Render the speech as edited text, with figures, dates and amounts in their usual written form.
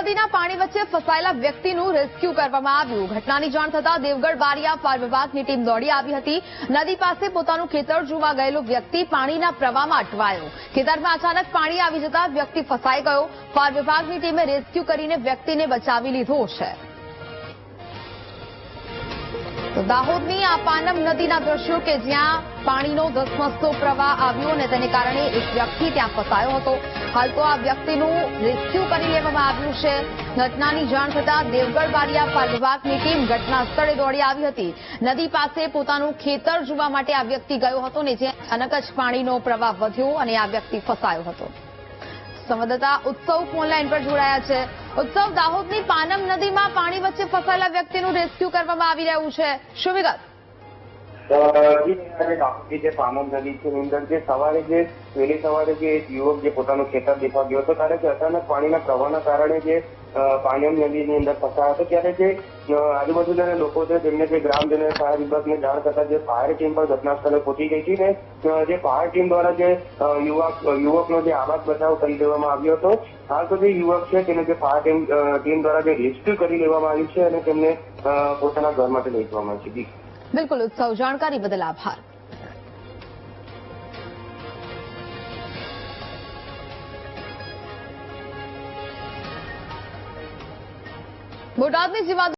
નદીના પાણી વચ્ચે ફસાયેલા વ્યક્તિનું રેસ્ક્યુ કરવામાં આવ્યું। ઘટનાની જાણ થતાં દેવગઢ બારિયા ફાયર વિભાગની ટીમ દોડી આવી હતી। નદી પાસે પોતાનું ખેતર જોવા ગયેલો વ્યક્તિ પાણીના પ્રવાહમાં અટવાયો। ખેતરમાં અચાનક પાણી આવી જતા વ્યક્તિ ફસાઈ ગયો। ફાયર વિભાગની ટીમે રેસ્ક્યુ કરીને વ્યક્તિને બચાવી લીધો છે। તો દાહોદની આ પાનમ નદીના દ્રશ્યો કે જ્યાં પાણીનો ધસમસતો પ્રવાહ આવ્યો અને તેને કારણે એક વ્યક્તિ ત્યાં ફસાયો હતો। હાલ તો આ વ્યક્તિનું રેસ્ક્યુ કરી લેવામાં આવ્યું છે। ઘટનાની જાણ થતાં દેવગઢ બારિયા ફાયર વિભાગની ટીમ ઘટના સ્થળે દોડી આવી હતી। નદી પાસે પોતાનું ખેતર જોવા માટે આ વ્યક્તિ ગયો હતો ને જ્યાં અચાનક જ પાણીનો પ્રવાહ વધ્યો અને આ વ્યક્તિ ફસાયો હતો। સંવાદદાતા ઉત્સવ ફોનલાઈન પર જોડાયા છે। ઉત્સવ, દાહોદની પાનમ નદીમાં પાણી વચ્ચે ફસાયેલા વ્યક્તિનું રેસ્ક્યુ કરવામાં આવી રહ્યું છે, શું વિગત? જે પાનમ નદી છે અંદર જે સવારે જે વહેલી સવારે જે એક યુવક જે પોતાનું ખેતર દેખવા ગયો હતો ત્યારે અચાનક પાણીના પ્રવાહના કારણે જે પાનમ નદીની અંદર ફસાયો હતો ત્યારે જે આજુબાજુના લોકો છે તેમને જે ગ્રામજનોએ ફાયર વિભાગને જાણ કરતા જે ફાયર ટીમ પર ઘટના સ્થળે પહોંચી ગઈ હતી ને જે ફાયર ટીમ દ્વારા જે યુવકનો જે આબાદ બચાવ કરી દેવામાં આવ્યો હતો। હાલ તો જે યુવક છે તેને જે ફાયર ટીમ દ્વારા જે રેસ્ક્યુ કરી લેવામાં આવ્યું છે અને તેમને પોતાના ઘર માટે લઈ જવામાં આવ્યું છે। બિલકુલ ઉત્સવ, જાણકારી બદલ આભાર। બોટાદની જીવાદોરી